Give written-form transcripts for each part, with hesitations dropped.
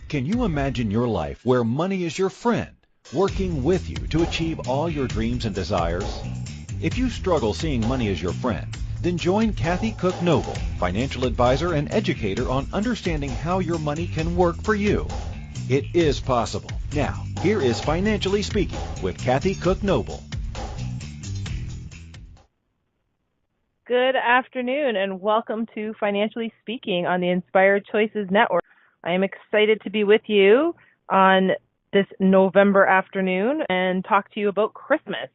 Can you imagine your life where money is your friend, working with you to achieve all your dreams and desires? If you struggle seeing money as your friend, then join Kathy Cook Noble, financial advisor and educator on understanding how your money can work for you. It is possible. Now, here is Financially Speaking with Kathy Cook Noble. Good afternoon and welcome to Financially Speaking on the Inspired Choices Network. I am excited to be with you on this November afternoon and talk to you about Christmas.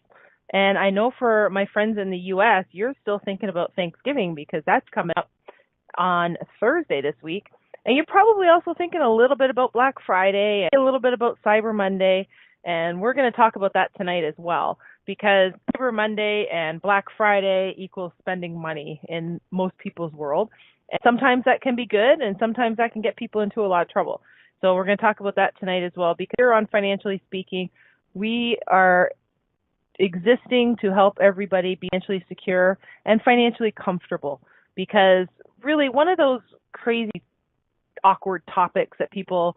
And I know for my friends in the U.S., you're still thinking about Thanksgiving because that's coming up on Thursday this week. And you're probably also thinking a little bit about Black Friday and a little bit about Cyber Monday. And we're going to talk about that tonight as well, because Cyber Monday and Black Friday equals spending money in most people's world. And sometimes that can be good, and sometimes that can get people into a lot of trouble. So we're going to talk about that tonight as well, because here on Financially Speaking, we are existing to help everybody be financially secure and financially comfortable, because really one of those crazy, awkward topics that people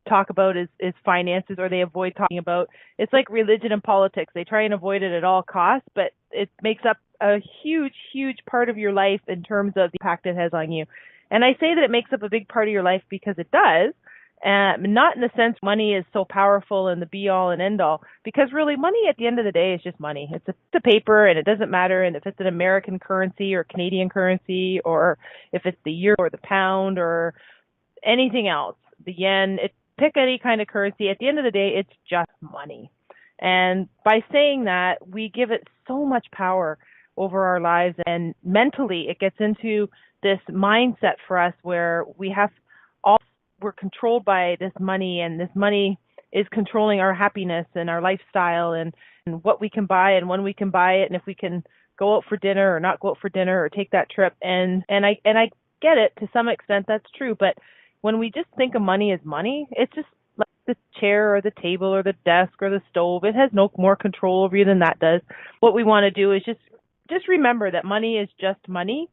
talk about is finances, or they avoid talking about. It's like religion and politics. They try and avoid it at all costs, but it makes up a huge, huge part of your life in terms of the impact it has on you. And I say that it makes up a big part of your life because it does, not in the sense money is so powerful and the be-all and end-all, because really money at the end of the day is just money. It's a paper, and it doesn't matter and if it's an American currency or Canadian currency, or if it's the euro or the pound or anything else, the yen, pick any kind of currency. At the end of the day, it's just money. And by saying that, we give it so much power over our lives, and mentally it gets into this mindset for us where we're controlled by this money, and this money is controlling our happiness and our lifestyle and what we can buy and when we can buy it, and if we can go out for dinner or not go out for dinner or take that trip. And I get it to some extent, that's true, but when we just think of money as money, it's just like the chair or the table or the desk or the stove. It has no more control over you than that does. What we want to do is just remember that money is just money.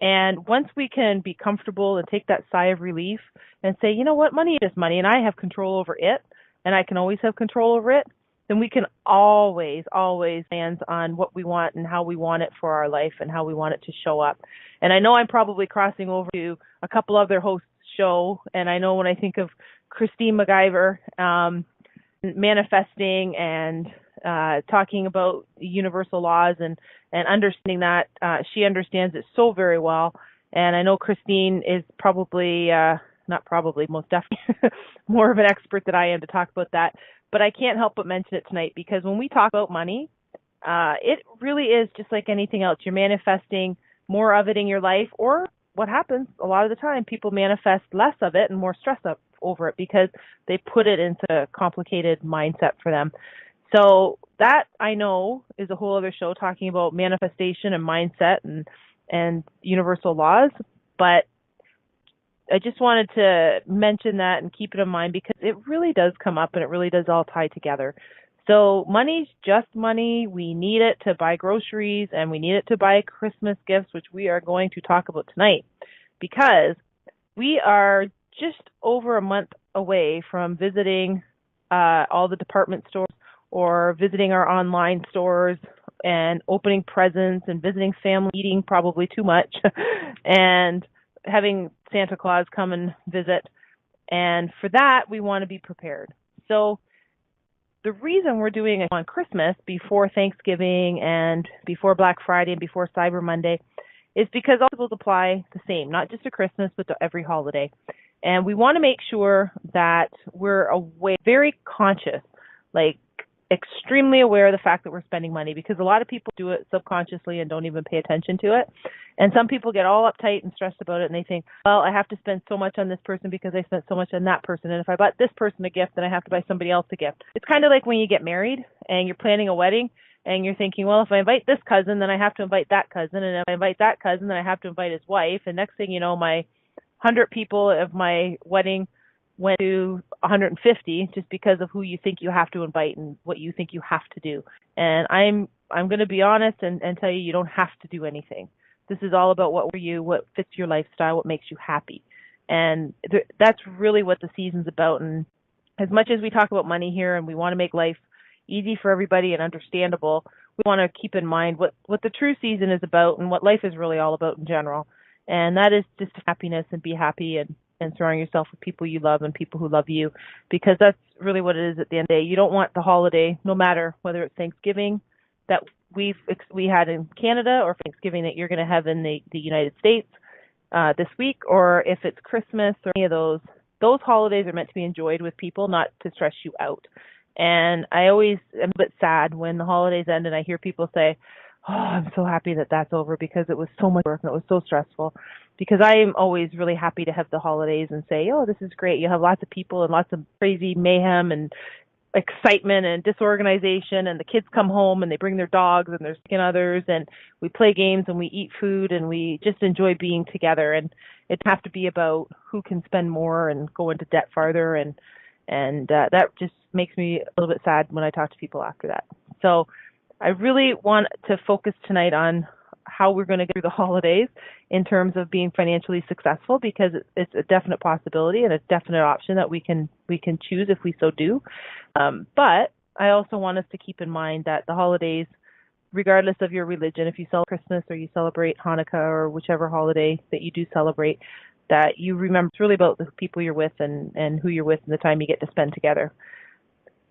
And once we can be comfortable and take that sigh of relief and say, you know what, money is just money and I have control over it, and I can always have control over it, then we can always plan on what we want and how we want it for our life and how we want it to show up. And I know I'm probably crossing over to a couple other hosts' show, and I know when I think of Christine McIver manifesting and talking about most definitely more of an expert than I am to talk about that. But I can't help but mention it tonight, because when we talk about money, it really is just like anything else. You're manifesting more of it in your life, or what happens a lot of the time, people manifest less of it and more stress up over it because they put it into a complicated mindset for them. So that, I know, is a whole other show talking about manifestation and mindset and universal laws. But I just wanted to mention that and keep it in mind, because it really does come up and it really does all tie together. So money's just money. We need it to buy groceries, and we need it to buy Christmas gifts, which we are going to talk about tonight, because we are just over a month away from visiting all the department stores, or visiting our online stores and opening presents and visiting family, eating probably too much, and having Santa Claus come and visit. And for that, we want to be prepared. So the reason we're doing it on Christmas, before Thanksgiving and before Black Friday and before Cyber Monday, is because all rules apply the same, not just to Christmas, but to every holiday. And we want to make sure that we're aware, very conscious, like extremely aware of the fact that we're spending money, because a lot of people do it subconsciously and don't even pay attention to it. And some people get all uptight and stressed about it, and they think, well, I have to spend so much on this person because I spent so much on that person. And if I bought this person a gift, then I have to buy somebody else a gift. It's kind of like when you get married and you're planning a wedding, and you're thinking, well, if I invite this cousin, then I have to invite that cousin. And if I invite that cousin, then I have to invite his wife. And next thing you know, my 100 people of my wedding went to 150 just because of who you think you have to invite and what you think you have to do. And I'm going to be honest and tell you don't have to do anything. This is all about what fits your lifestyle, what makes you happy. And that's really what the season's about. And as much as we talk about money here and we want to make life easy for everybody and understandable, we want to keep in mind what the true season is about and what life is really all about in general. And that is just happiness and be happy and surround yourself with people you love and people who love you, because that's really what it is at the end of the day. You don't want the holiday, no matter whether it's Thanksgiving that we had in Canada or Thanksgiving that you're going to have in the United States this week, or if it's Christmas or any of those holidays are meant to be enjoyed with people, not to stress you out. And I always am a bit sad when the holidays end and I hear people say, oh, I'm so happy that that's over because it was so much work and it was so stressful. Because I am always really happy to have the holidays and say, oh, this is great. You have lots of people and lots of crazy mayhem and excitement and disorganization, and the kids come home and they bring their dogs and their significant others, and we play games and we eat food and we just enjoy being together. And it doesn't have to be about who can spend more and go into debt farther, and that just makes me a little bit sad when I talk to people after that. So I really want to focus tonight on how we're going to get through the holidays in terms of being financially successful, because it's a definite possibility and a definite option that we can choose if we so do. But I also want us to keep in mind that the holidays, regardless of your religion, if you celebrate Christmas or you celebrate Hanukkah or whichever holiday that you do celebrate, that you remember it's really about the people you're with and who you're with and the time you get to spend together.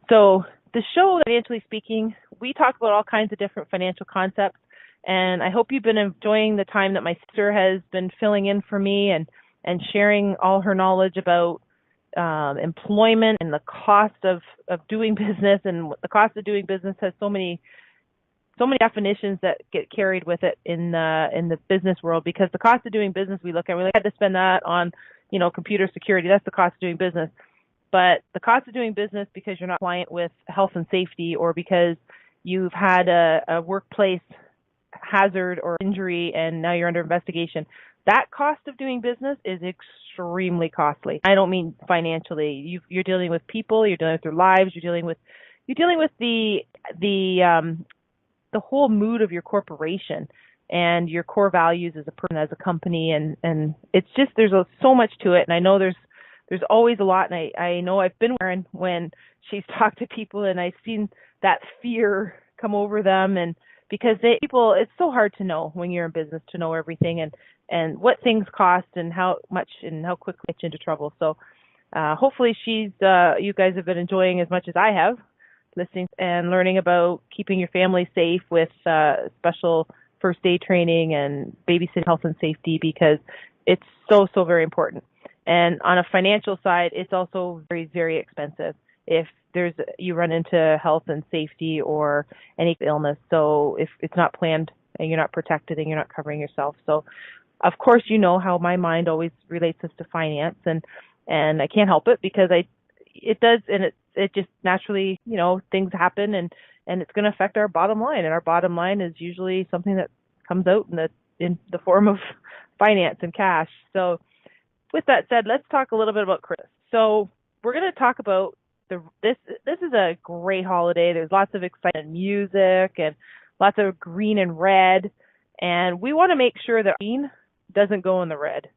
So the show, Financially Speaking, we talk about all kinds of different financial concepts. And I hope you've been enjoying the time that my sister has been filling in for me and sharing all her knowledge about employment and the cost of doing business. And the cost of doing business has so many definitions that get carried with it in the business world, because the cost of doing business we had to spend that on, computer security. That's the cost of doing business. But the cost of doing business because you're not compliant with health and safety, or because you've had a workplace hazard or injury and now you're under investigation, that cost of doing business is extremely costly. I don't mean financially. You're dealing with people, you're dealing with their lives, you're dealing with the whole mood of your corporation and your core values as a person, as a company, and it's just there's so much to it. And I know there's always a lot, and I know I've been wearing when she's talked to people and I've seen that fear come over them, and because it's so hard to know when you're in business, to know everything and what things cost and how much and how quickly you get into trouble. So hopefully you guys have been enjoying as much as I have, listening and learning about keeping your family safe with special first aid training and babysitting, health and safety, because it's so very important. And on a financial side, it's also very, very expensive if you run into health and safety or any illness. So if it's not planned and you're not protected and you're not covering yourself. So of course, how my mind always relates this to finance, and I can't help it because it does, and it just naturally, things happen and it's going to affect our bottom line, and our bottom line is usually something that comes out in the form of finance and cash. So with that said, let's talk a little bit about Christmas. So we're going to talk about this is a great holiday. There's lots of exciting music and lots of green and red, and we want to make sure that green doesn't go in the red.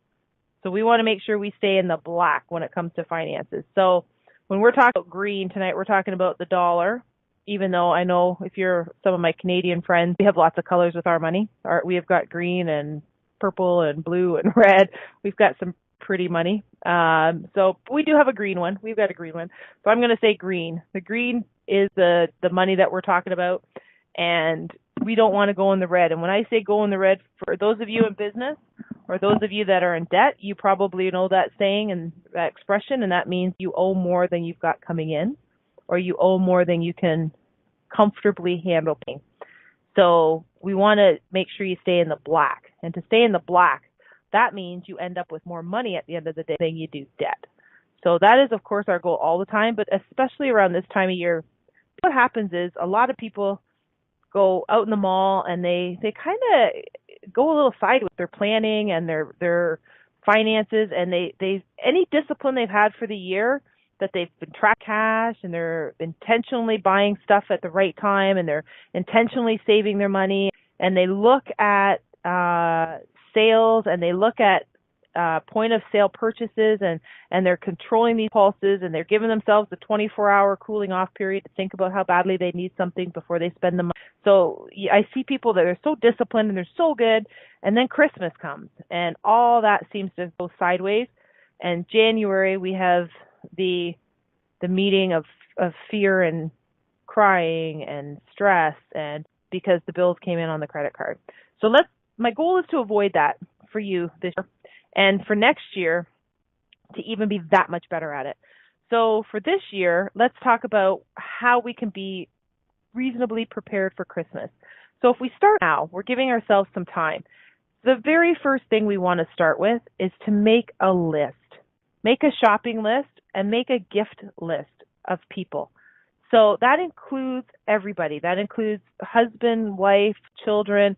So we want to make sure we stay in the black when it comes to finances. So when we're talking about green tonight, we're talking about the dollar, even though I know if you're some of my Canadian friends, we have lots of colors with our money. We have got green and purple and blue and red. We've got some pretty money. So we do have a green one. We've got a green one. So I'm going to say green. The green is the money that we're talking about, and we don't want to go in the red. And when I say go in the red, for those of you in business or those of you that are in debt, you probably know that saying and that expression, and that means you owe more than you've got coming in, or you owe more than you can comfortably handle paying. So we want to make sure you stay in the black. And to stay in the black, that means you end up with more money at the end of the day than you do debt. So that is, of course, our goal all the time, but especially around this time of year, what happens is a lot of people go out in the mall and they kind of go a little side with their planning and their finances, and they any discipline they've had for the year, that they've been track cash and they're intentionally buying stuff at the right time and they're intentionally saving their money, and they look at sales and they look at point of sale purchases, and they're controlling these pulses, and they're giving themselves a 24-hour cooling off period to think about how badly they need something before they spend the money. So I see people that are so disciplined and they're so good, and then Christmas comes and all that seems to go sideways. And January we have the meeting of fear and crying and stress, and because the bills came in on the credit card. So my goal is to avoid that for you this year, and for next year to even be that much better at it. So for this year, let's talk about how we can be reasonably prepared for Christmas. So if we start now, we're giving ourselves some time. The very first thing we want to start with is to make a list. Make a shopping list and make a gift list of people. So that includes everybody. That includes husband, wife, children's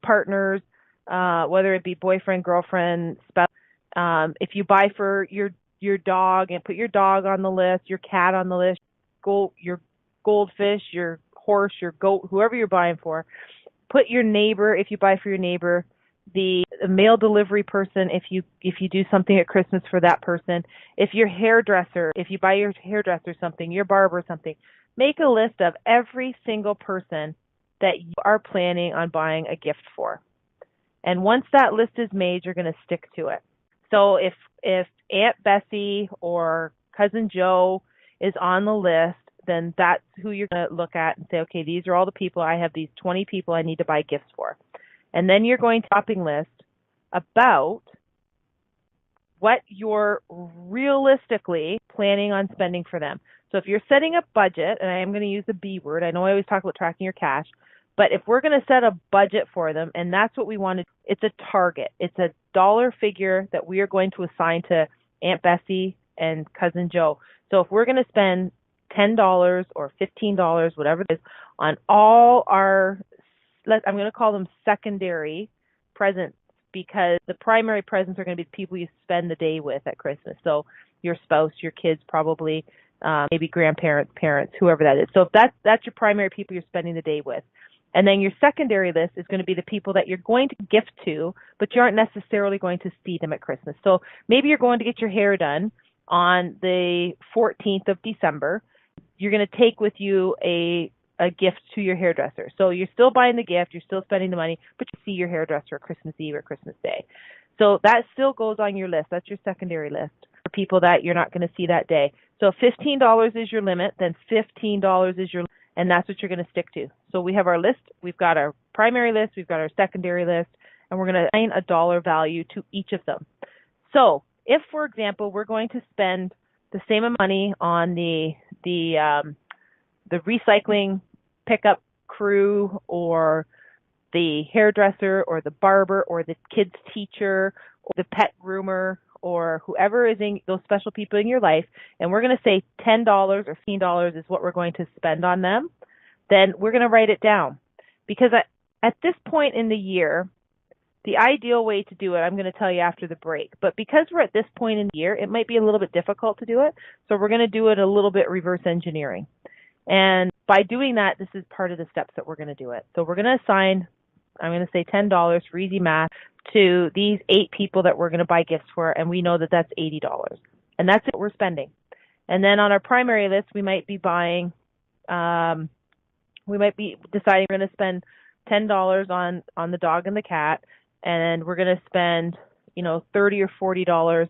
partners, whether it be boyfriend, girlfriend, spouse. If you buy for your dog, and put your dog on the list, your cat on the list, your goldfish, your horse, your goat, whoever you're buying for. Put your neighbor, if you buy for your neighbor, the mail delivery person, if you do something at Christmas for that person, if your hairdresser, if you buy your hairdresser something, your barber something, make a list of every single person that you are planning on buying a gift for. And once that list is made, you're going to stick to it. So if Aunt Bessie or Cousin Joe is on the list, then that's who you're going to look at and say, okay, these are all the people. I have these 20 people I need to buy gifts for. And then you're going to shopping list about what you're realistically planning on spending for them. So if you're setting a budget, and I am going to use the B word, I know I always talk about tracking your cash, but if we're going to set a budget for them, and that's what we want to, it's a target. It's a dollar figure that we are going to assign to Aunt Bessie and Cousin Joe. So if we're going to spend $10 or $15, whatever it is, on all our, I'm going to call them secondary presents, because the primary presents are going to be the people you spend the day with at Christmas. So your spouse, your kids, probably, maybe grandparents, parents, whoever that is. So if that's your primary people you're spending the day with. And then your secondary list is going to be the people that you're going to gift to, but you aren't necessarily going to see them at Christmas. So maybe you're going to get your hair done on the 14th of December. You're going to take with you a gift to your hairdresser. So you're still buying the gift, you're still spending the money, but you see your hairdresser Christmas Eve or Christmas Day. So that still goes on your list. That's your secondary list for people that you're not going to see that day. So if $15 is your limit, then $15 is your, and that's what you're going to stick to. So we have our list, we've got our primary list, we've got our secondary list, and we're going to assign a dollar value to each of them. So if, for example, we're going to spend the same amount of money on the recycling pickup crew, or the hairdresser, or the barber, or the kids teacher, or the pet groomer, or whoever is in those special people in your life, and we're going to say $10 or $15 is what we're going to spend on them, then we're going to write it down. Because at this point in the year, the ideal way to do it, I'm going to tell you after the break, but because we're at this point in the year, it might be a little bit difficult to do it, so we're going to do it a little bit reverse engineering. And by doing that, this is part of the steps that we're going to do it. So we're going to assign, I'm going to say $10 for easy math to these 8 people that we're going to buy gifts for, and we know that that's $80. And that's what we're spending. And then on our primary list, we might be buying, we might be deciding we're going to spend $10 on the dog and the cat, and we're going to spend, $30 or $40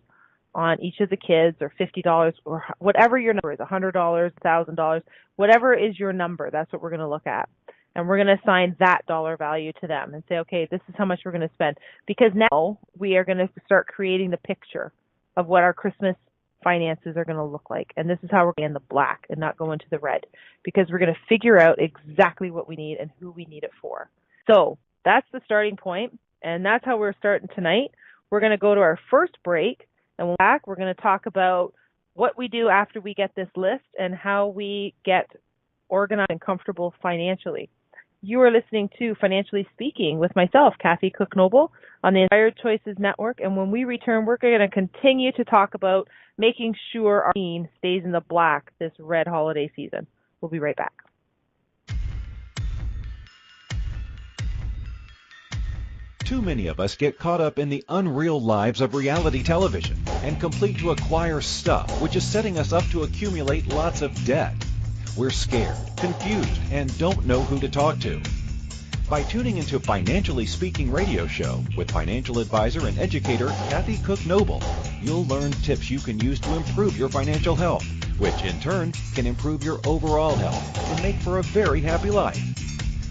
on each of the kids, or $50, or whatever your number is, $100, $1,000, whatever is your number, that's what we're going to look at. And we're going to assign that dollar value to them and say, okay, this is how much we're going to spend. Because now we are going to start creating the picture of what our Christmas finances are going to look like. And this is how we're going in the black and not go into the red, because we're going to figure out exactly what we need and who we need it for. So that's the starting point, and that's how we're starting tonight. We're going to go to our first break, and when we're back, we're going to talk about what we do after we get this list and how we get organized and comfortable financially. You are listening to Financially Speaking with myself, Kathy Cook Noble, on the Inspired Choices Network. And when we return, we're going to continue to talk about making sure our team stays in the black this red holiday season. We'll be right back. Too many of us get caught up in the unreal lives of reality television and complete to acquire stuff, which is setting us up to accumulate lots of debt. We're scared, confused, and don't know who to talk to. By tuning into Financially Speaking radio show with financial advisor and educator Kathy Cook Noble, you'll learn tips you can use to improve your financial health, which in turn can improve your overall health and make for a very happy life.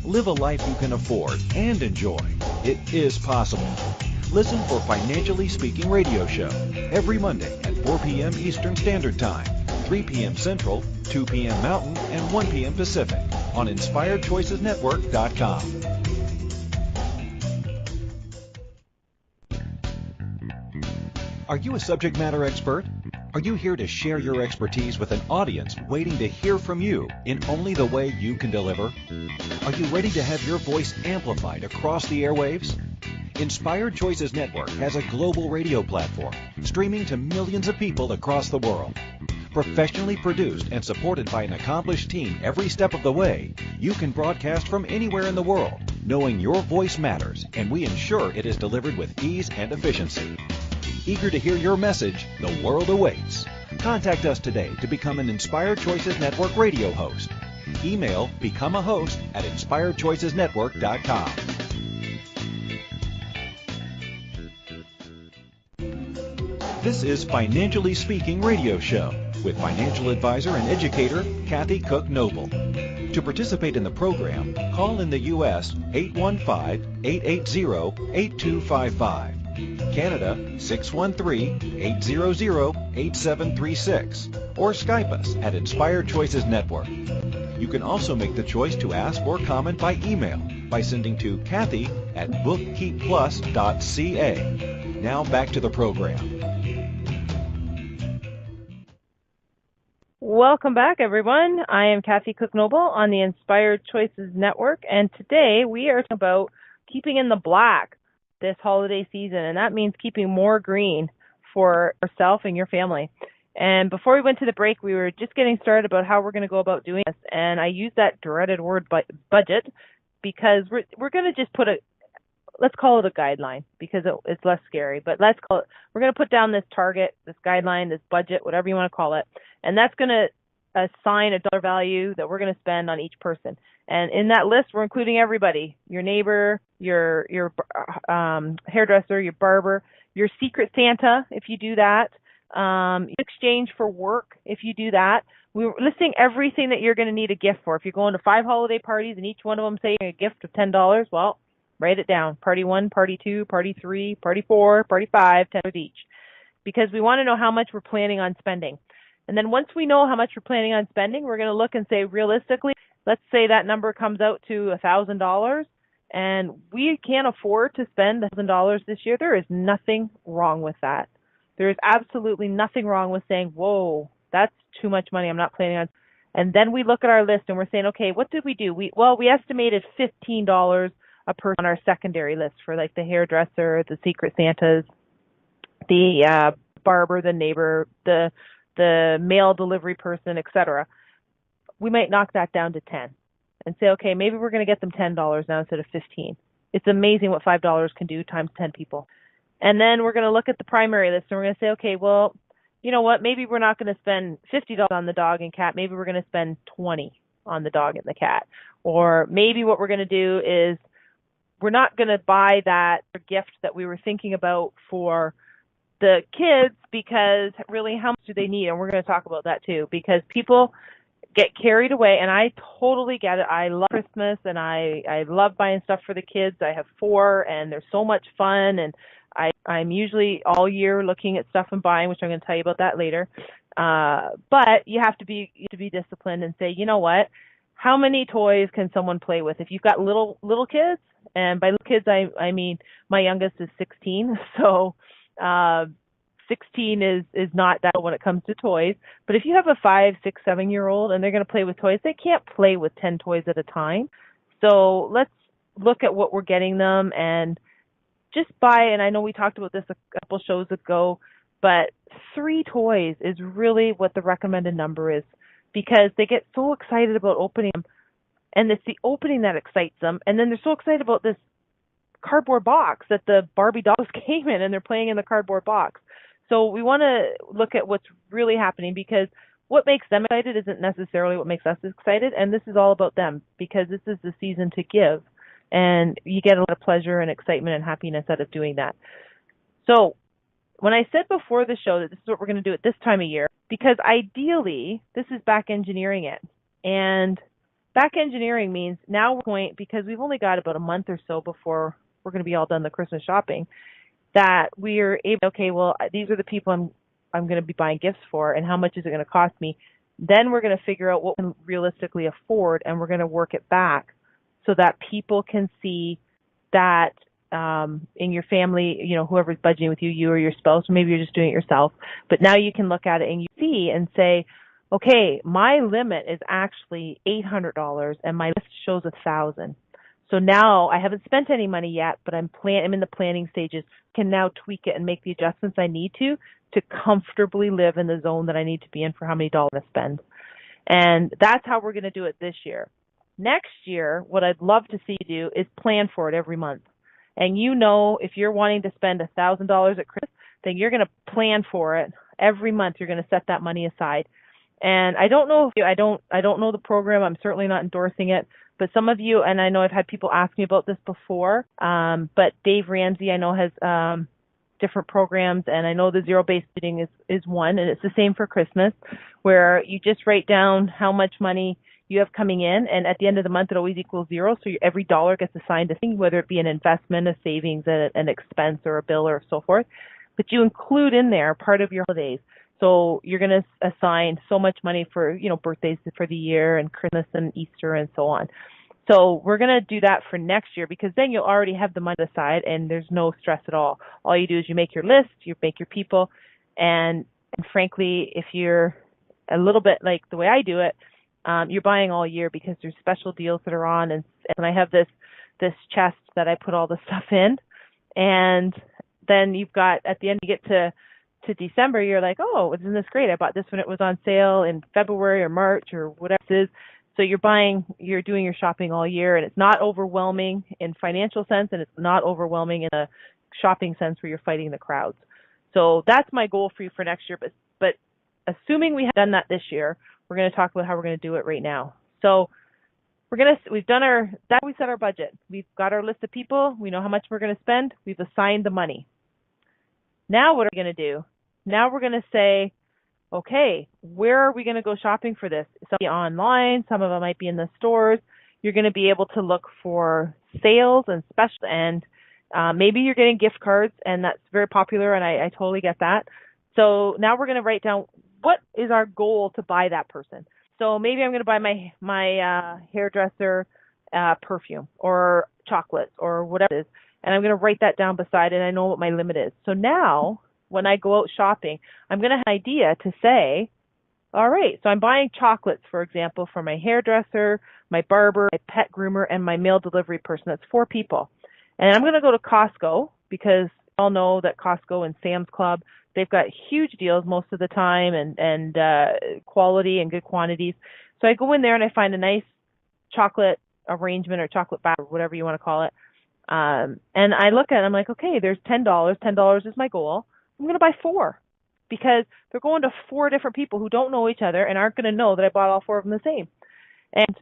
Live a life you can afford and enjoy. It is possible. Listen for Financially Speaking radio show every Monday at 4 p.m. Eastern Standard Time, 3 p.m. Central, 2 p.m. Mountain, and 1 p.m. Pacific on InspiredChoicesNetwork.com. Are you a subject matter expert? Are you here to share your expertise with an audience waiting to hear from you in only the way you can deliver? Are you ready to have your voice amplified across the airwaves? Inspired Choices Network has a global radio platform streaming to millions of people across the world. Professionally produced and supported by an accomplished team every step of the way, you can broadcast from anywhere in the world, knowing your voice matters, and we ensure it is delivered with ease and efficiency. Eager to hear your message? The world awaits. Contact us today to become an Inspired Choices Network radio host. Email becomeahost@inspiredchoicesnetwork.com. This is Financially Speaking radio show with financial advisor and educator Kathy Cook Noble. To participate in the program, call in the U.S. 815-880-8255. Canada 613-800-8736, or Skype us at Inspired Choices Network. You can also make the choice to ask or comment by email by sending to Kathy at bookkeepplus.ca. Now back to the program. Welcome back, everyone. I am Kathy Cook Noble on the Inspired Choices Network, and today we are talking about keeping in the black this holiday season, and that means keeping more green for yourself and your family. And before we went to the break, we were just getting started about how we're going to go about doing this, and I use that dreaded word budget because we're going to just let's call it a guideline because it's less scary, but we're going to put down this target, this guideline, this budget, whatever you want to call it, and that's going to assign a dollar value that we're going to spend on each person. And in that list, we're including everybody: your neighbor, your hairdresser, your barber, your secret Santa, if you do that, exchange for work, if you do that. We're listing everything that you're going to need a gift for. If you're going to 5 holiday parties and each one of them say a gift of $10, well, write it down. Party 1, party 2, party 3, party 4, party 5, $10 each. Because we want to know how much we're planning on spending. And then once we know how much we're planning on spending, we're going to look and say, realistically, let's say that number comes out to $1,000 and we can't afford to spend $1,000 this year. There is nothing wrong with that. There is absolutely nothing wrong with saying, whoa, that's too much money. I'm not planning on. And then we look at our list and we're saying, okay, what did we do? We estimated $15 a person on our secondary list for like the hairdresser, the secret Santas, the barber, the neighbor, the mail delivery person, etc. We might knock that down to 10 and say, okay, maybe we're going to get them $10 now instead of 15. It's amazing what $5 can do times 10 people. And then we're going to look at the primary list and we're going to say, okay, well, you know what? Maybe we're not going to spend $50 on the dog and cat. Maybe we're going to spend $20 on the dog and the cat. Or maybe what we're going to do is we're not going to buy that gift that we were thinking about for the kids because really how much do they need? And we're going to talk about that too because people get carried away, and I totally get it. I love Christmas and I love buying stuff for the kids. I have 4 and they're so much fun, and I'm usually all year looking at stuff and buying, which I'm going to tell you about that later. But you have to be disciplined and say, you know what? How many toys can someone play with? If you've got little kids, and by little kids I mean my youngest is 16, so 16 is not that when it comes to toys. But if you have a 5, 6, 7-year-old and they're going to play with toys, they can't play with 10 toys at a time. So let's look at what we're getting them and just buy. And I know we talked about this a couple shows ago, but 3 toys is really what the recommended number is because they get so excited about opening them. And it's the opening that excites them. And then they're so excited about this cardboard box that the Barbie dolls came in, and they're playing in the cardboard box. So we want to look at what's really happening, because what makes them excited isn't necessarily what makes us excited, and this is all about them, because this is the season to give, and you get a lot of pleasure and excitement and happiness out of doing that. So when I said before the show that this is what we're going to do at this time of year, because ideally this is Backengineering it, and Backengineering means now we're going, because we've only got about a month or so before we're going to be all done the Christmas shopping, that we are able, okay, well, these are the people I'm going to be buying gifts for, and how much is it going to cost me? Then we're going to figure out what we can realistically afford, and we're going to work it back so that people can see that in your family, whoever's budgeting with you, you or your spouse, or maybe you're just doing it yourself. But now you can look at it and you see and say, okay, my limit is actually $800 and my list shows $1,000. So now I haven't spent any money yet, but I'm in the planning stages. Can now tweak it and make the adjustments I need to comfortably live in the zone that I need to be in for how many dollars to spend. And that's how we're going to do it this year. Next year, what I'd love to see you do is plan for it every month. And if you're wanting to spend $1,000 at Christmas, then you're going to plan for it every month. You're going to set that money aside. And I don't know I don't know the program. I'm certainly not endorsing it. But some of you, and I know I've had people ask me about this before, but Dave Ramsey I know has different programs, and I know the zero-based budgeting is one, and it's the same for Christmas, where you just write down how much money you have coming in, and at the end of the month it always equals zero, so every dollar gets assigned a thing, whether it be an investment, a savings, an expense, or a bill, or so forth. But you include in there part of your holidays. So you're going to assign so much money for, birthdays for the year and Christmas and Easter and so on. So we're going to do that for next year, because then you'll already have the money aside and there's no stress at all. All you do is you make your list, you make your people, and frankly, if you're a little bit like the way I do it, you're buying all year because there's special deals that are on, and I have this chest that I put all the stuff in, and then you've got, at the end you get to December, you're like, oh, isn't this great? I bought this when it was on sale in February or March or whatever it is. So you're doing your shopping all year, and it's not overwhelming in financial sense, and it's not overwhelming in a shopping sense where you're fighting the crowds. So that's my goal for you for next year. But assuming we have done that this year, we're going to talk about how we're going to do it right now. So we set our budget. We've got our list of people. We know how much we're going to spend. We've assigned the money. Now what are we going to do? Now we're going to say, okay, where are we going to go shopping for this? Some online, some of them might be in the stores. You're going to be able to look for sales and special, and maybe you're getting gift cards, and that's very popular, and I totally get that. So now we're going to write down, what is our goal to buy that person? So maybe I'm going to buy my hairdresser perfume or chocolates or whatever it is, and I'm going to write that down beside it, and I know what my limit is. So now when I go out shopping, I'm going to have an idea to say, all right, so I'm buying chocolates, for example, for my hairdresser, my barber, my pet groomer, and my mail delivery person. That's 4 people. And I'm going to go to Costco, because we all know that Costco and Sam's Club, they've got huge deals most of the time, and quality and good quantities. So I go in there and I find a nice chocolate arrangement or chocolate bar, whatever you want to call it. And I look at it, I'm like, okay, there's $10. $10 is my goal. I'm going to buy 4, because they're going to 4 different people who don't know each other and aren't going to know that I bought all 4 of them the same. And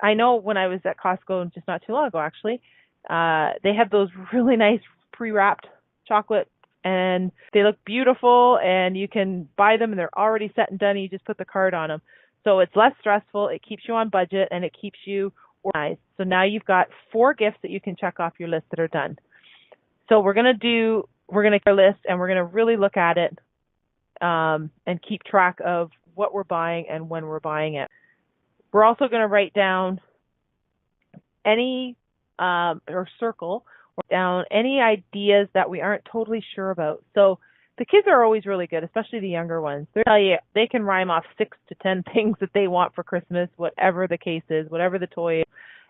I know when I was at Costco just not too long ago, actually, they have those really nice pre-wrapped chocolate, and they look beautiful, and you can buy them and they're already set and done, and you just put the card on them. So it's less stressful, it keeps you on budget, and it keeps you organized. So now you've got 4 gifts that you can check off your list that are done. So we're going to get our list, and we're going to really look at it and keep track of what we're buying and when we're buying it. We're also going to write down or circle down any ideas that we aren't totally sure about. So the kids are always really good, especially the younger ones. They can rhyme off 6 to 10 things that they want for Christmas, whatever the case is, whatever the toy is,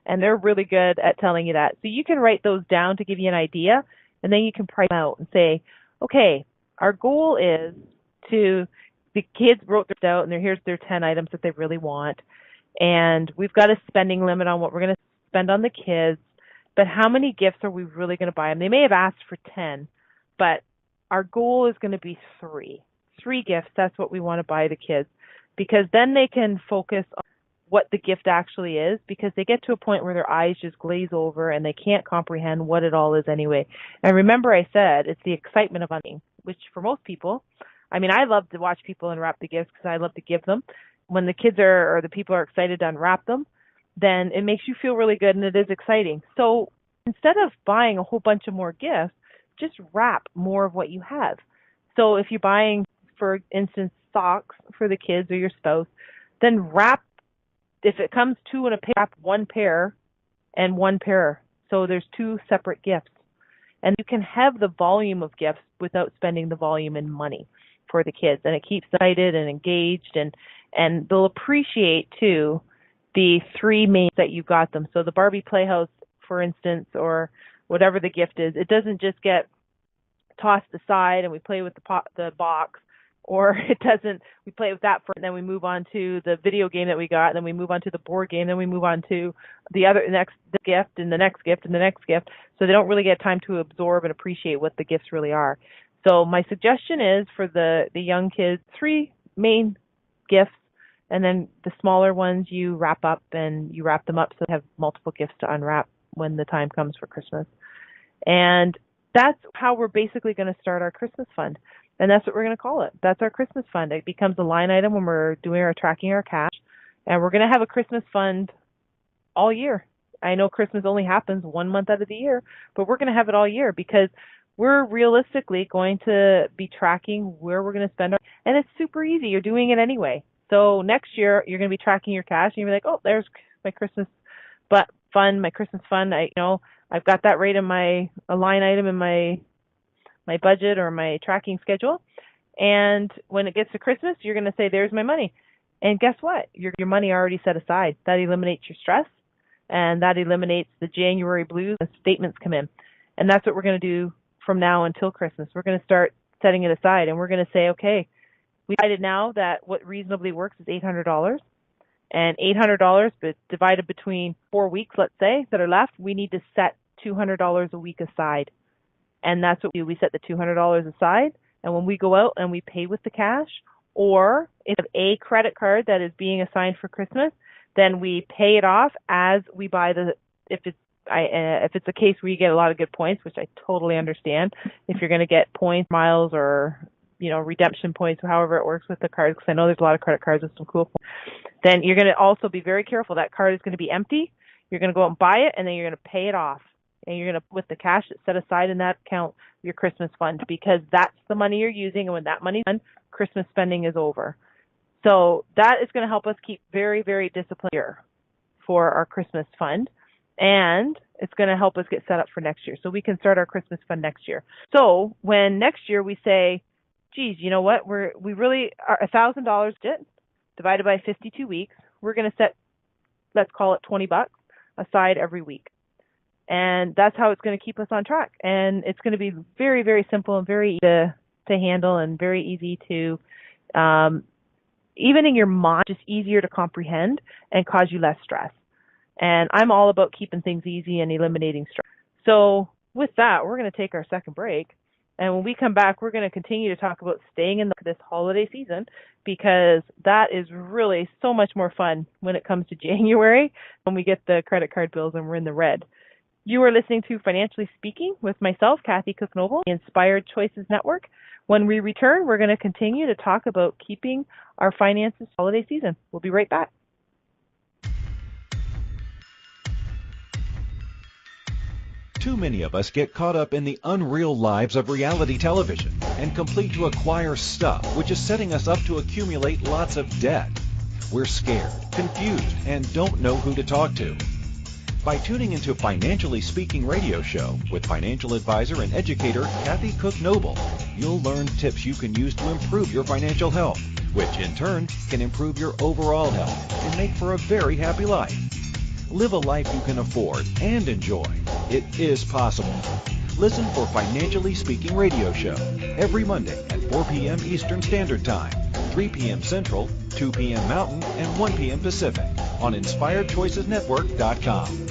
and they're really good at telling you that. So you can write those down to give you an idea, and then you can price them out and say, okay, our goal is the kids wrote this out, and here's their 10 items that they really want, and we've got a spending limit on what we're going to spend on the kids. but how many gifts are we really going to buy them? They may have asked for 10, but our goal is going to be 3. 3 gifts, that's what we want to buy the kids, because then they can focus on what the gift actually is, because they get to a point where their eyes just glaze over and they can't comprehend what it all is anyway. And remember I said it's the excitement of unwrapping, which for most people, I mean, I love to watch people unwrap the gifts because I love to give them. When the kids or the people are excited to unwrap them, then it makes you feel really good and it is exciting. So instead of buying a whole bunch of more gifts, just wrap more of what you have. So if you're buying, for instance, socks for the kids or your spouse, then wrap, if it comes 2 in a pair, wrap 1 pair and 1 pair. So there's 2 separate gifts. And you can have the volume of gifts without spending the volume in money for the kids. And it keeps them excited and engaged, and they'll appreciate, too, the 3 main that you got them. So the Barbie Playhouse, for instance, or whatever the gift is, it doesn't just get tossed aside and we play with the box, or it doesn't, we play with that first, and then we move on to the video game that we got, and then we move on to the board game, then we move on to the gift and the next gift and the next gift. So they don't really get time to absorb and appreciate what the gifts really are. So my suggestion is for the young kids, 3 main gifts, and then the smaller ones you wrap up, and you wrap them up so they have multiple gifts to unwrap when the time comes for Christmas. And that's how we're basically going to start our Christmas fund. And that's what we're going to call it. That's our Christmas fund. It becomes a line item when we're tracking our cash. And we're going to have a Christmas fund all year. I know Christmas only happens 1 month out of the year, but we're going to have it all year because we're realistically going to be tracking where we're going to spend our, and it's super easy. You're doing it anyway. So next year you're going to be tracking your cash and you're like, oh, there's my Christmas fund, my Christmas fund. I've got that right in a line item in my budget or my tracking schedule. And when it gets to Christmas, you're going to say, there's my money. And guess what? Your money already set aside. That eliminates your stress, and that eliminates the January blues and statements come in. And that's what we're going to do from now until Christmas. We're going to start setting it aside, and we're going to say, okay, we decided now that what reasonably works is $800. And $800, but divided between 4 weeks, let's say, that are left, we need to set $200 a week aside. And that's what we do. We set the $200 aside, and when we go out and we pay with the cash, or if a credit card that is being assigned for Christmas, then we pay it off as we buy if it's a case where you get a lot of good points, which I totally understand. If you're going to get points, miles, or redemption points, or however it works with the cards, because I know there's a lot of credit cards with some cool points, then you're going to also be very careful. That card is going to be empty. You're going to go out and buy it, and then you're going to pay it off. And you're going to, with the cash that's set aside in that account, your Christmas fund, because that's the money you're using. And when that money's done, Christmas spending is over. So that is going to help us keep very, very disciplined here for our Christmas fund. And it's going to help us get set up for next year. So we can start our Christmas fund next year. So when next year we say, geez, you know what, we really are $1,000 divided by 52 weeks, we're going to set, let's call it $20 aside every week. And that's how it's going to keep us on track. And it's going to be very, very simple and very easy to handle, and very easy to, even in your mind, just easier to comprehend and cause you less stress. And I'm all about keeping things easy and eliminating stress. So with that, we're going to take our second break. And when we come back, we're going to continue to talk about staying in this holiday season, because that is really so much more fun when it comes to January, when we get the credit card bills and we're in the red. You are listening to Financially Speaking with myself, Kathy Cook-Noble, the Inspired Choices Network. When we return, we're going to continue to talk about keeping our finances holiday season. We'll be right back. Too many of us get caught up in the unreal lives of reality television and complete to acquire stuff, which is setting us up to accumulate lots of debt. We're scared, confused, and don't know who to talk to. By tuning into Financially Speaking radio show with financial advisor and educator Kathy Cook-Noble, you'll learn tips you can use to improve your financial health, which in turn can improve your overall health and make for a very happy life. Live a life you can afford and enjoy. It is possible. Listen for Financially Speaking radio show every Monday at 4 p.m. Eastern Standard Time, 3 p.m. Central, 2 p.m. Mountain, and 1 p.m. Pacific on InspiredChoicesNetwork.com.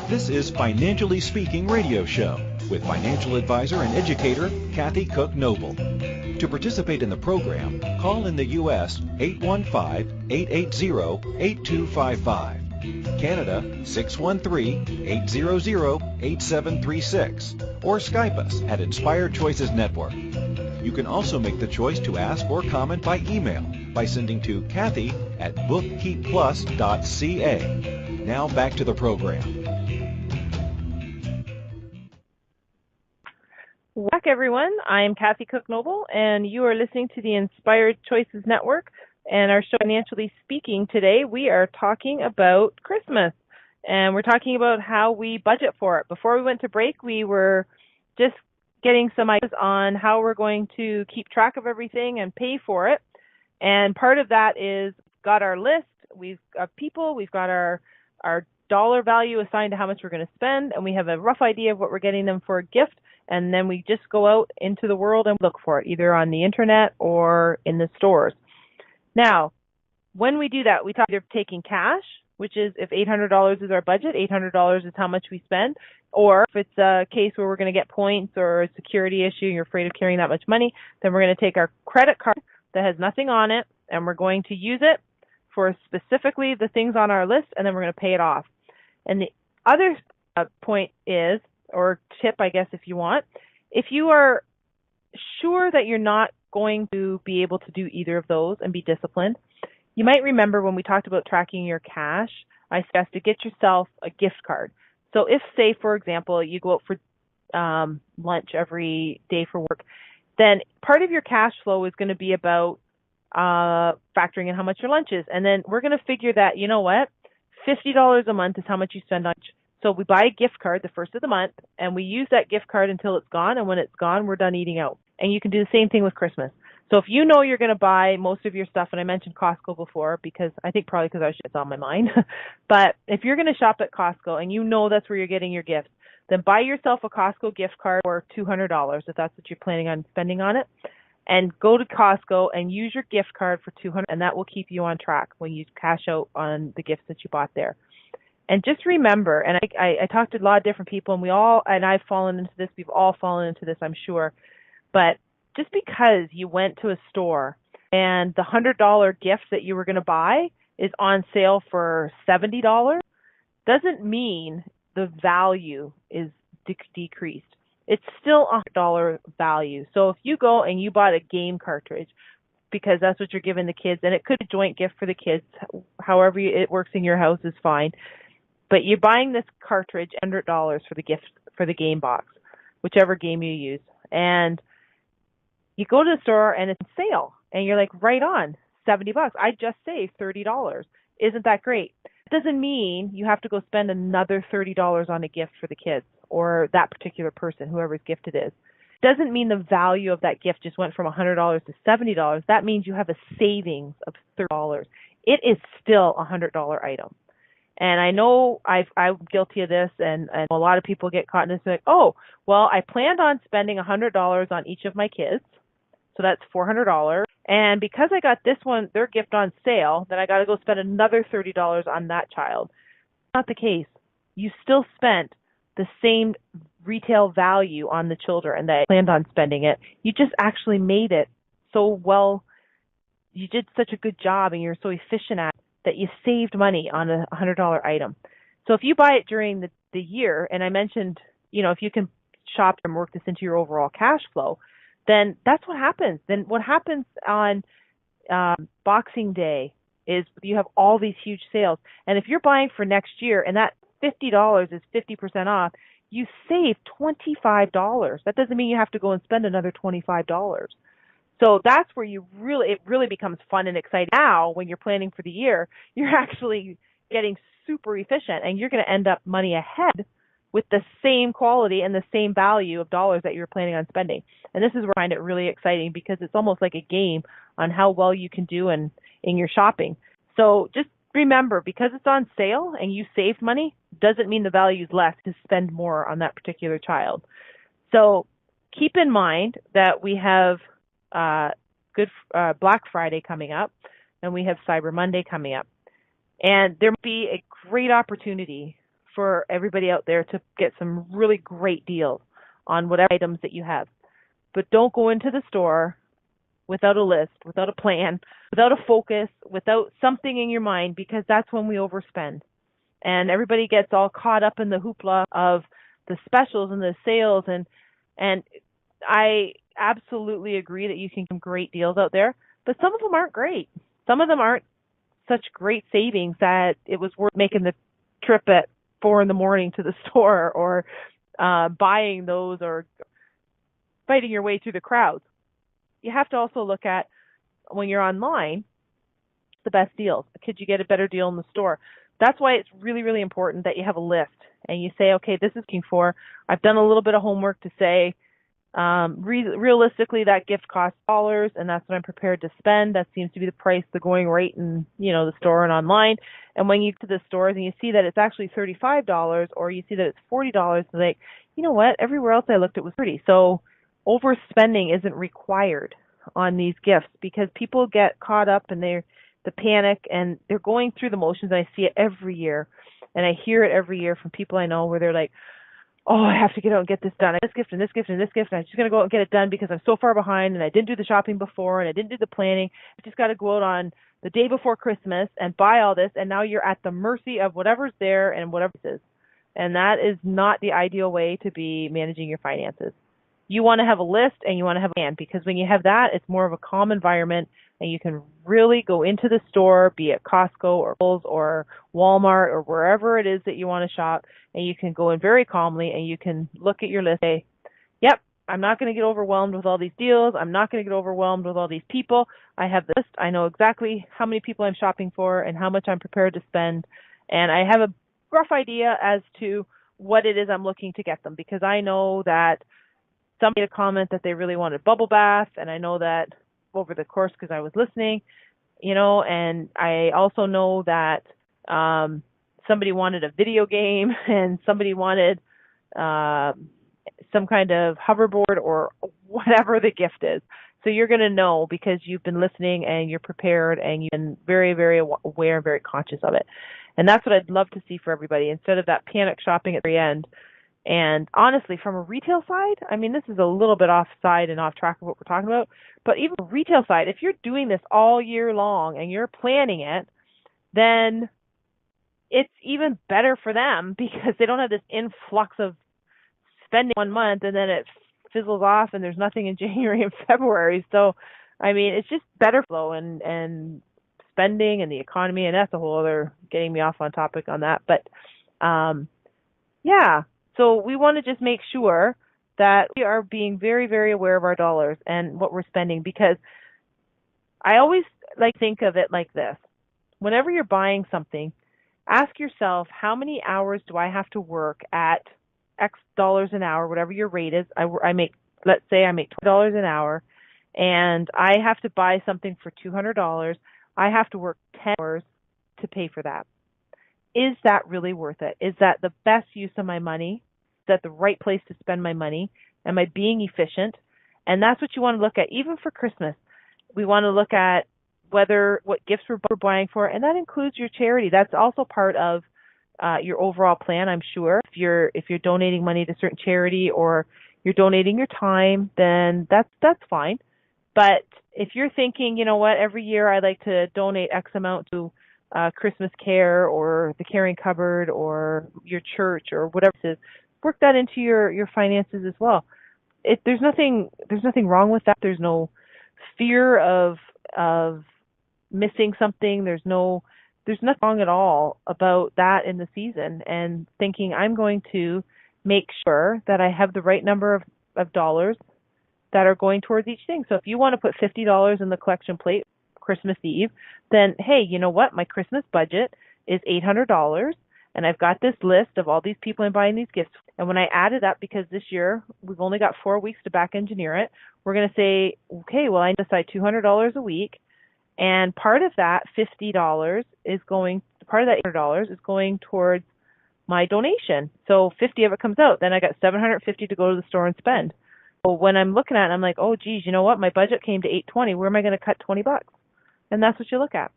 This is Financially Speaking Radio Show with financial advisor and educator Kathy Cook Noble. To participate in the program, call in the U.S. 815-880-8255. Canada 613-800-8736 or Skype us at Inspired Choices Network. You can also make the choice to ask or comment by email by sending to Kathy at bookkeepplus.ca. Now back to the program. Welcome, everyone. I'm Kathy Cook Noble, and you are listening to the Inspired Choices Network and our show, Financially Speaking. Today, we are talking about Christmas, and we're talking about how we budget for it. Before we went to break, we were just getting some ideas on how we're going to keep track of everything and pay for it. And part of that is got our list, we've got people, we've got our dollar value assigned to how much we're going to spend, and we have a rough idea of what we're getting them for a gift. And then we just go out into the world and look for it, either on the internet or in the stores. Now, when we do that, we talk either taking cash, which is if $800 is our budget, $800 is how much we spend, or if it's a case where we're going to get points or a security issue, you're afraid of carrying that much money, then we're going to take our credit card that has nothing on it, and we're going to use it for specifically the things on our list, and then we're going to pay it off. And the other point is, or tip, I guess, if you want, if you are sure that you're not going to be able to do either of those and be disciplined, you might remember when we talked about tracking your cash, I suggested get yourself a gift card. So if, say, for example, you go out for lunch every day for work, then part of your cash flow is going to be about factoring in how much your lunch is. And then we're going to figure that, you know what, $50 a month is how much you spend on lunch. So we buy a gift card the first of the month, and we use that gift card until it's gone, and when it's gone, we're done eating out. And you can do the same thing with Christmas. So if you know you're going to buy most of your stuff, and I mentioned Costco before, because I think probably because it's on my mind, but if you're going to shop at Costco and you know that's where you're getting your gifts, then buy yourself a Costco gift card for $200 if that's what you're planning on spending on it, and go to Costco and use your gift card for $200, and that will keep you on track when you cash out on the gifts that you bought there. And just remember, and I talked to a lot of different people, and I've fallen into this, we've all fallen into this, I'm sure, but just because you went to a store and the $100 gift that you were going to buy is on sale for $70 doesn't mean the value is decreased. It's still a $100 value. So if you go and you bought a game cartridge, because that's what you're giving the kids, and it could be a joint gift for the kids, however it works in your house is fine. But you're buying this cartridge, $100 for the gift for the game box, whichever game you use. And you go to the store and it's on sale, and you're like, right on, $70. I just saved $30. Isn't that great? It doesn't mean you have to go spend another $30 on a gift for the kids or that particular person, whoever's gift it is. It doesn't mean the value of that gift just went from $100 to $70. That means you have a savings of $30. It is still a $100 item. And I know I'm guilty of this, and a lot of people get caught in this, like, oh, well, I planned on spending $100 on each of my kids, so that's $400. And because I got their gift on sale, then I got to go spend another $30 on that child. Not the case. You still spent the same retail value on the children that I planned on spending it. You just actually made it so well. You did such a good job, and you're so efficient at it, that you saved money on a $100 item. So if you buy it during the year, and I mentioned, if you can shop and work this into your overall cash flow, then that's what happens. Then what happens on Boxing Day is you have all these huge sales. And if you're buying for next year and that $50 is 50% off, you save $25. That doesn't mean you have to go and spend another $25. So that's where it really becomes fun and exciting. Now, when you're planning for the year, you're actually getting super efficient, and you're going to end up money ahead with the same quality and the same value of dollars that you're planning on spending. And this is where I find it really exciting, because it's almost like a game on how well you can do in your shopping. So just remember, because it's on sale and you saved money, doesn't mean the value is less to spend more on that particular child. So keep in mind that we have good Black Friday coming up, and we have Cyber Monday coming up. And there may be a great opportunity for everybody out there to get some really great deals on whatever items that you have. But don't go into the store without a list, without a plan, without a focus, without something in your mind, because that's when we overspend. And everybody gets all caught up in the hoopla of the specials and the sales, and I absolutely agree that you can get great deals out there, but some of them aren't great. Some of them aren't such great savings that it was worth making the trip at 4 a.m. to the store, or buying those, or fighting your way through the crowds. You have to also look at, when you're online, the best deals. Could you get a better deal in the store? That's why it's really, really important that you have a list and you say, okay, this is looking for. I've done a little bit of homework to say, realistically, that gift costs dollars, and that's what I'm prepared to spend. That seems to be the price, the going rate in, the store and online. And when you get to the stores and you see that it's actually $35, or you see that it's $40, it's like, you know what? Everywhere else I looked, it was $30. So overspending isn't required on these gifts, because people get caught up in the panic, and they're going through the motions. And I see it every year, and I hear it every year from people I know, where they're like, oh, I have to get out and get this done. This gift and this gift and this gift, and I'm just going to go out and get it done because I'm so far behind, and I didn't do the shopping before, and I didn't do the planning. I just got to go out on the day before Christmas and buy all this, and now you're at the mercy of whatever's there and whatever it is. And that is not the ideal way to be managing your finances. You want to have a list and you want to have a plan, because when you have that, it's more of a calm environment, and you can really go into the store, be it Costco or Kohl's or Walmart or wherever it is that you want to shop, and you can go in very calmly, and you can look at your list and say, yep, I'm not going to get overwhelmed with all these deals. I'm not going to get overwhelmed with all these people. I have this list. I know exactly how many people I'm shopping for and how much I'm prepared to spend, and I have a rough idea as to what it is I'm looking to get them, because I know that somebody made a comment that they really wanted bubble bath, and I know that over the course, because I was listening, and I also know that somebody wanted a video game, and somebody wanted some kind of hoverboard or whatever the gift is. So you're going to know, because you've been listening and you're prepared and you've been very, very aware and very conscious of it. And that's what I'd love to see for everybody, instead of that panic shopping at the end. And honestly, from a retail side, I mean, this is a little bit offside and off track of what we're talking about, but even the retail side, if you're doing this all year long and you're planning it, then it's even better for them, because they don't have this influx of spending 1 month and then it fizzles off and there's nothing in January and February. So, I mean, it's just better flow and spending and the economy, and that's a whole other, getting me off on topic on that. But yeah. So we want to just make sure that we are being very, very aware of our dollars and what we're spending, because I always think of it like this. Whenever you're buying something, ask yourself, how many hours do I have to work at X dollars an hour, whatever your rate is. Let's say I make $20 an hour, and I have to buy something for $200. I have to work 10 hours to pay for that. Is that really worth it? Is that the best use of my money? Is that the right place to spend my money? Am I being efficient? And that's what you want to look at, even for Christmas. We want to look at what gifts we're buying for, and that includes your charity. That's also part of your overall plan, I'm sure. If you're donating money to a certain charity, or you're donating your time, then that's fine. But if you're thinking, you know what, every year I like to donate X amount to Christmas Care or the Caring Cupboard or your church or whatever it is, work that into your finances as well. There's nothing wrong with that. There's no fear of missing something. There's nothing wrong at all about that in the season, and thinking, I'm going to make sure that I have the right number of dollars that are going towards each thing. So if you want to put $50 in the collection plate Christmas Eve, then hey, you know what? My Christmas budget is $800, and I've got this list of all these people I'm buying these gifts. And when I add it up, because this year we've only got 4 weeks to back engineer it, we're going to say, okay, well, I decide $200 a week, and part of that $50 is going, part of that $800 is going towards my donation. So 50 of it comes out. Then I got $750 to go to the store and spend. So when I'm looking at it, I'm like, oh, geez, you know what? My budget came to $820. Where am I going to cut $20? And that's what you look at.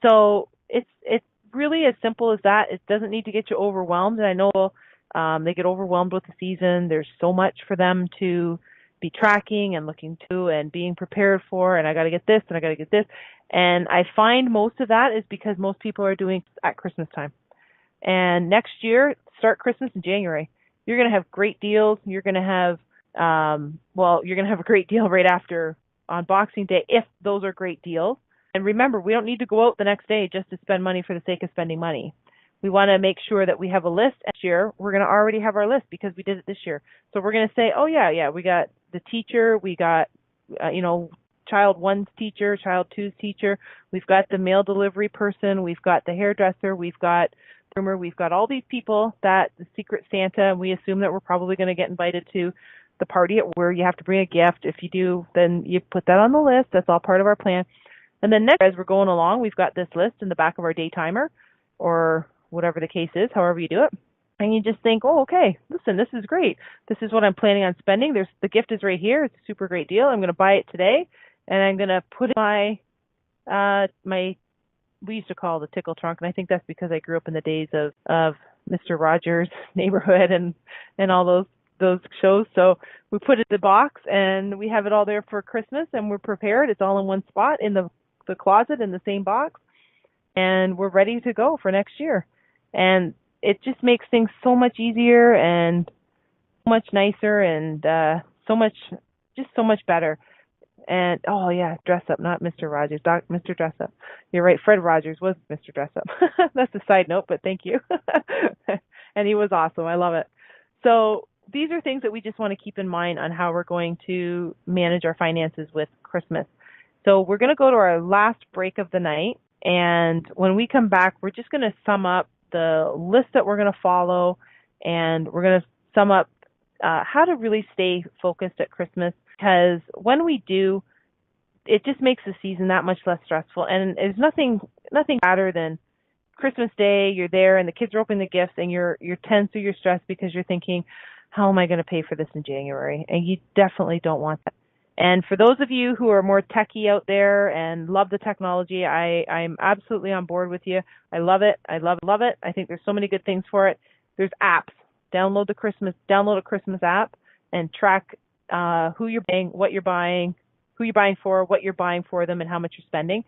So it's really as simple as that. It doesn't need to get you overwhelmed. And I know they get overwhelmed with the season. There's so much for them to be tracking and looking to and being prepared for, and I got to get this and I got to get this. And I find most of that is because most people are doing at Christmas time. And next year, start Christmas in January. You're going to have great deals. You're going to have, you're going to have a great deal right after on Boxing Day if those are great deals. And remember, we don't need to go out the next day just to spend money for the sake of spending money. We want to make sure that we have a list next year. We're going to already have our list because we did it this year. So we're going to say, oh, yeah, we got the teacher, we got, child one's teacher, child two's teacher. We've got the mail delivery person. We've got the hairdresser. We've got groomer. We've got all these people that the Secret Santa, and we assume that we're probably going to get invited to the party where you have to bring a gift. If you do, then you put that on the list. That's all part of our plan. And then next, as we're going along, we've got this list in the back of our day timer or whatever the case is, however you do it. And you just think, oh, okay, listen, this is great. This is what I'm planning on spending. The gift is right here. It's a super great deal. I'm going to buy it today, and I'm going to put it in my we used to call it the tickle trunk, and I think that's because I grew up in the days of Mr. Rogers' Neighborhood and all those shows. So we put it in the box, and we have it all there for Christmas, and we're prepared. It's all in one spot in the closet in the same box, and we're ready to go for next year. And it just makes things so much easier and so much nicer and so much better. And, oh, yeah, Dress Up, not Mr. Rogers, Mr. Dress Up. You're right, Fred Rogers was Mr. Dress Up. That's a side note, but thank you. And he was awesome. I love it. So these are things that we just want to keep in mind on how we're going to manage our finances with Christmas. So we're going to go to our last break of the night. And when we come back, we're just going to sum up the list that we're going to follow. And we're going to sum up how to really stay focused at Christmas. Because when we do, it just makes the season that much less stressful. And there's nothing better than Christmas Day, you're there and the kids are opening the gifts and you're tense or you're stressed because you're thinking, how am I going to pay for this in January? And you definitely don't want that. And for those of you who are more techie out there and love the technology, I'm absolutely on board with you. I love it. I love it. I think there's so many good things for it. There's apps. Download a Christmas app and track who you're buying, what you're buying, who you're buying for, what you're buying for them, and how much you're spending.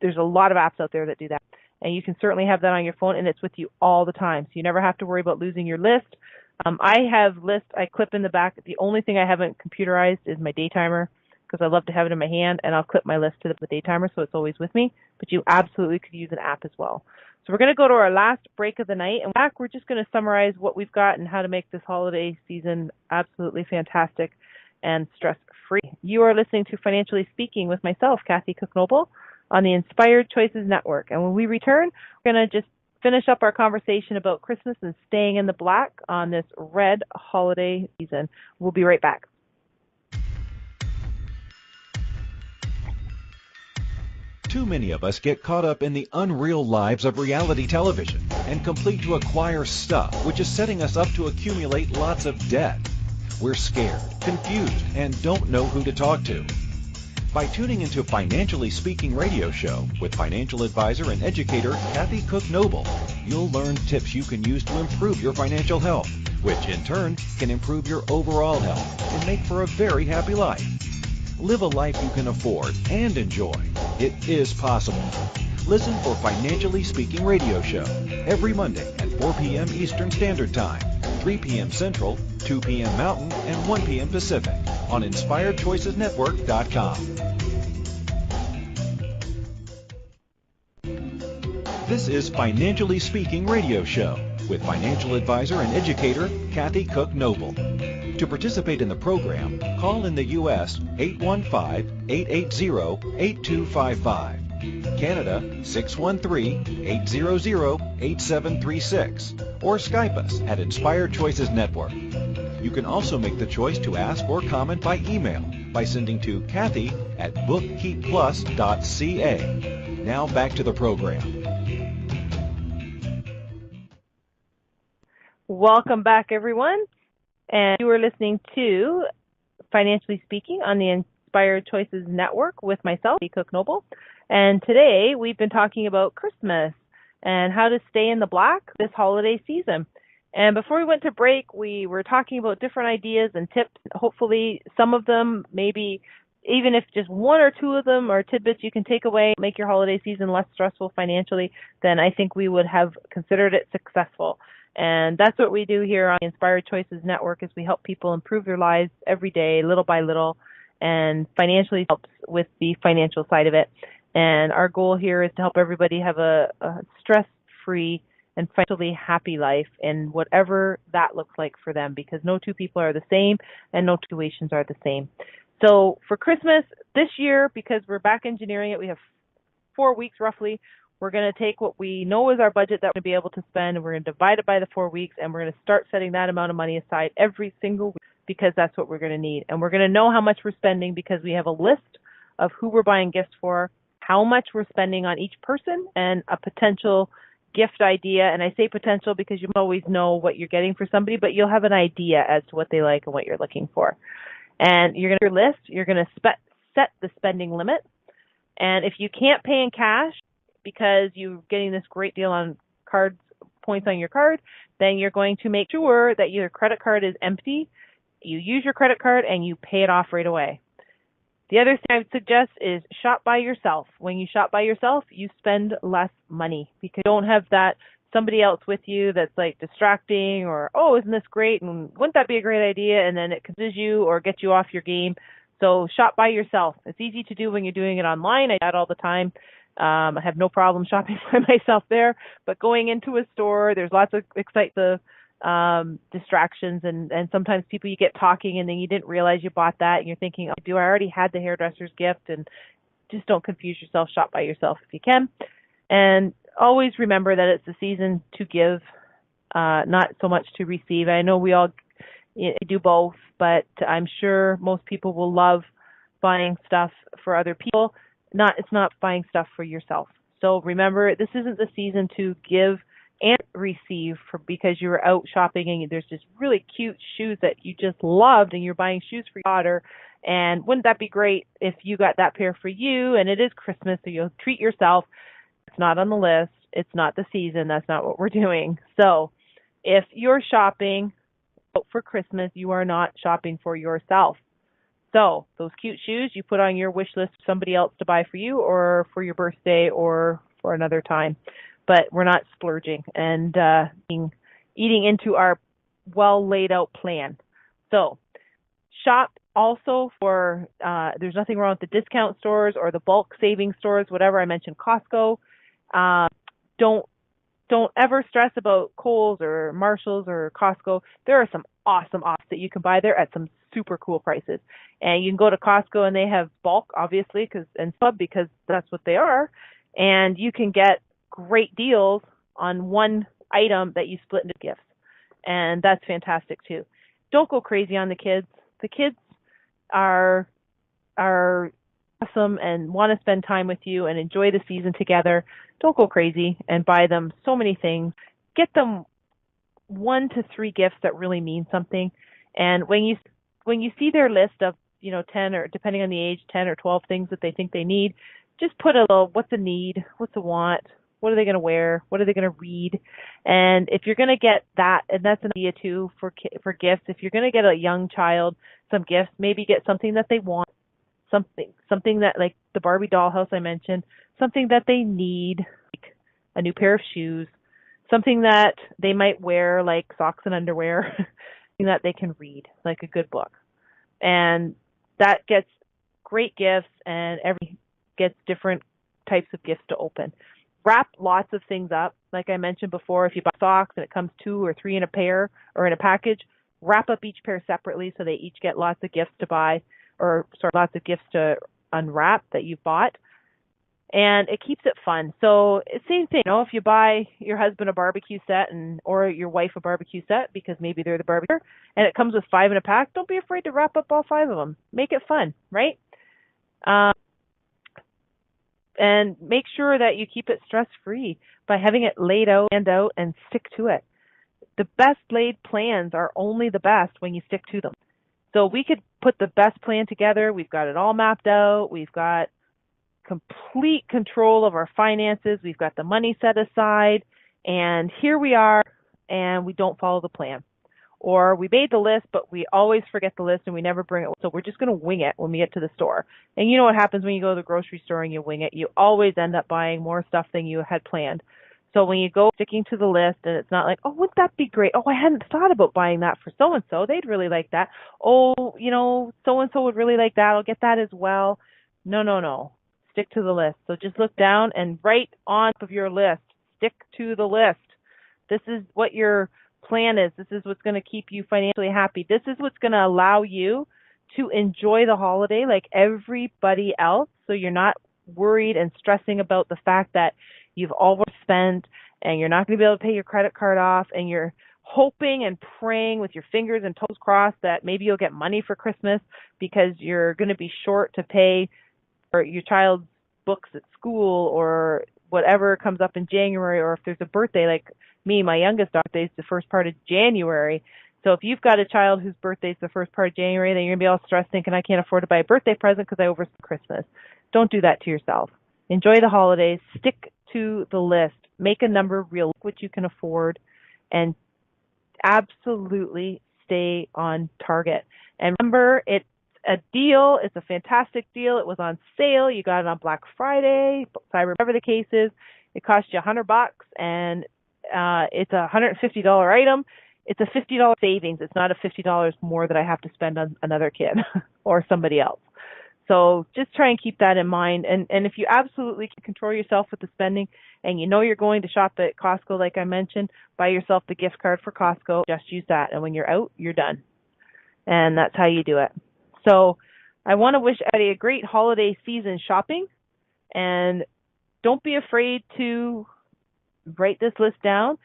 There's a lot of apps out there that do that. And you can certainly have that on your phone, and it's with you all the time. So you never have to worry about losing your list. I have lists I clip in the back. The only thing I haven't computerized is my day timer because I love to have it in my hand, and I'll clip my list to the day timer so it's always with me. But you absolutely could use an app as well. So we're going to go to our last break of the night, and back we're just going to summarize what we've got and how to make this holiday season absolutely fantastic and stress-free. You are listening to Financially Speaking with myself, Kathy Cook-Noble, on the Inspired Choices Network. And when we return, we're going to just finish up our conversation about Christmas and staying in the black on this red holiday season. We'll be right back. Too many of us get caught up in the unreal lives of reality television and complete to acquire stuff, which is setting us up to accumulate lots of debt. We're scared, confused, and don't know who to talk to. By tuning into Financially Speaking radio show with financial advisor and educator Kathy Cook-Noble, you'll learn tips you can use to improve your financial health, which in turn can improve your overall health and make for a very happy life. Live a life you can afford and enjoy. It is possible. Listen for Financially Speaking radio show every Monday at 4 p.m. Eastern Standard Time, 3 p.m. Central, 2 p.m. Mountain, and 1 p.m. Pacific on InspiredChoicesNetwork.com. This is Financially Speaking radio show with financial advisor and educator Kathy Cook-Noble. To participate in the program, call in the U.S. 815-880-8255. Canada 613-800-8736 or Skype us at Inspired Choices Network. You can also make the choice to ask or comment by email by sending to Kathy at bookkeepplus.ca. Now back to the program. Welcome back, everyone. And you are listening to Financially Speaking on the Inspired Choices Network with myself, Kathy Cook-Noble. And today we've been talking about Christmas and how to stay in the black this holiday season. And before we went to break, we were talking about different ideas and tips. Hopefully some of them, maybe even if just one or two of them are tidbits you can take away, make your holiday season less stressful financially, then I think we would have considered it successful. And that's what we do here on the Inspired Choices Network, is we help people improve their lives every day, little by little, and financially helps with the financial side of it. And our goal here is to help everybody have a stress-free and financially happy life, and whatever that looks like for them, because no two people are the same and no situations are the same. So for Christmas this year, because we're Backengineering it, we have 4 weeks roughly. We're going to take what we know is our budget that we're going to be able to spend, and we're going to divide it by the 4 weeks, and we're going to start setting that amount of money aside every single week, because that's what we're going to need. And we're going to know how much we're spending because we have a list of who we're buying gifts for, how much we're spending on each person, and a potential gift idea. And I say potential because you always know what you're getting for somebody, but you'll have an idea as to what they like and what you're looking for. And you're going to your list, you're going to set the spending limit. And if you can't pay in cash because you're getting this great deal on cards, points on your card, then you're going to make sure that your credit card is empty. You use your credit card and you pay it off right away. The other thing I would suggest is shop by yourself. When you shop by yourself, you spend less money because you don't have that somebody else with you that's like distracting, or, oh, isn't this great? And wouldn't that be a great idea? And then it confuses you or gets you off your game. So shop by yourself. It's easy to do when you're doing it online. I do that all the time. I have no problem shopping by myself there. But going into a store, there's lots of exciting distractions, and sometimes people, you get talking and then you didn't realize you bought that, and you're thinking, oh, I already had the hairdresser's gift? And just don't confuse yourself. Shop by yourself if you can. And always remember that it's the season to give, not so much to receive. I know we all do both, but I'm sure most people will love buying stuff for other people. It's not buying stuff for yourself. So remember, this isn't the season to give and receive because you were out shopping and there's just really cute shoes that you just loved, and you're buying shoes for your daughter. And wouldn't that be great if you got that pair for you? And it is Christmas, so you'll treat yourself. It's not on the list. It's not the season. That's not what we're doing. So if you're shopping for Christmas, you are not shopping for yourself. So those cute shoes you put on your wish list for somebody else to buy for you, or for your birthday, or for another time. But we're not splurging and eating into our well laid out plan. So shop also for, there's nothing wrong with the discount stores or the bulk savings stores, whatever. I mentioned Costco. Don't ever stress about Kohl's or Marshall's or Costco. There are some awesome offers that you can buy there at some super cool prices. And you can go to Costco and they have bulk, obviously, and sub, because that's what they are. And you can get great deals on one item that you split into gifts. And that's fantastic too. Don't go crazy on the kids. The kids are awesome and want to spend time with you and enjoy the season together. Don't go crazy and buy them so many things. Get them 1 to 3 gifts that really mean something. And when you see their list of 10, or depending on the age, 10 or 12 things that they think they need, just put a little, what's a need, what's a want, what are they going to wear, what are they going to read. And if you're going to get that, and that's an idea too for gifts, if you're going to get a young child some gifts, maybe get something that they want, something that, like the Barbie dollhouse I mentioned, something that they need, like a new pair of shoes, something that they might wear, like socks and underwear, something that they can read, like a good book. And that gets great gifts, and every gets different types of gifts to open. Wrap lots of things up. Like I mentioned before, if you buy socks and it comes 2 or 3 in a pair or in a package, wrap up each pair separately so they each get lots of gifts to buy, or lots of gifts to unwrap that you bought. And it keeps it fun. So same thing, if you buy your husband a barbecue set or your wife a barbecue set because maybe they're the barbecue, and it comes with 5 in a pack, don't be afraid to wrap up all 5 of them. Make it fun, right? And make sure that you keep it stress-free by having it laid out, planned out, and stick to it. The best laid plans are only the best when you stick to them. So we could put the best plan together. We've got it all mapped out. We've got complete control of our finances. We've got the money set aside, and here we are, and we don't follow the plan. Or we made the list, but we always forget the list and we never bring it. So we're just going to wing it when we get to the store. And you know what happens when you go to the grocery store and you wing it? You always end up buying more stuff than you had planned. So when you go sticking to the list and it's not like, oh, wouldn't that be great? Oh, I hadn't thought about buying that for so-and-so. They'd really like that. Oh, so-and-so would really like that. I'll get that as well. No. Stick to the list. So just look down and write on top of your list. Stick to the list. This is what your plan is. This is what's going to keep you financially happy. This is what's going to allow you to enjoy the holiday like everybody else, so you're not worried and stressing about the fact that you've overspent and you're not going to be able to pay your credit card off, and you're hoping and praying with your fingers and toes crossed that maybe you'll get money for Christmas because you're going to be short to pay for your child's books at school or whatever comes up in January, or if there's a birthday like me, my youngest birthday is the first part of January. So if you've got a child whose birthday is the first part of January, then you're going to be all stressed thinking, I can't afford to buy a birthday present because I overspent Christmas. Don't do that to yourself. Enjoy the holidays. Stick to the list. Make a number real, what you can afford, and absolutely stay on target. And remember, it's a deal. It's a fantastic deal. It was on sale. You got it on Black Friday, Cyber, whatever the case is. It cost you $100, and it's a $150 item. It's a $50 savings. It's not a $50 more that I have to spend on another kid or somebody else. So just try and keep that in mind. And if you absolutely can control yourself with the spending, and you know you're going to shop at Costco, like I mentioned, buy yourself the gift card for Costco. Just use that. And when you're out, you're done. And that's how you do it. So I want to wish everybody a great holiday season shopping. And don't be afraid to write this list down,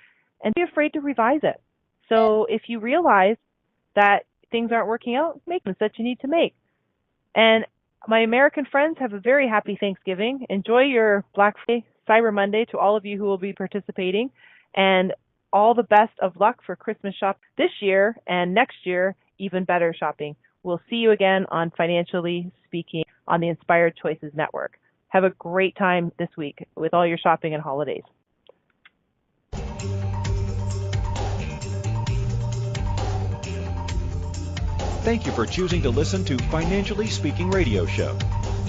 and be afraid to revise it. So if you realize that things aren't working out, make them that you need to make. And my American friends, have a very happy Thanksgiving. Enjoy your Black Friday, Cyber Monday to all of you who will be participating, and all the best of luck for Christmas shop this year, and next year, even better shopping. We'll see you again on Financially Speaking on the Inspired Choices Network. Have a great time this week with all your shopping and holidays. Thank you for choosing to listen to Financially Speaking Radio Show.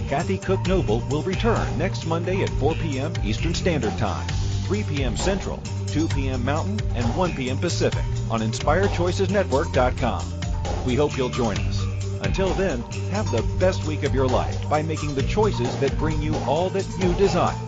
Kathy Cook Noble will return next Monday at 4 p.m. Eastern Standard Time, 3 p.m. Central, 2 p.m. Mountain, and 1 p.m. Pacific on InspiredChoicesNetwork.com. We hope you'll join us. Until then, have the best week of your life by making the choices that bring you all that you desire.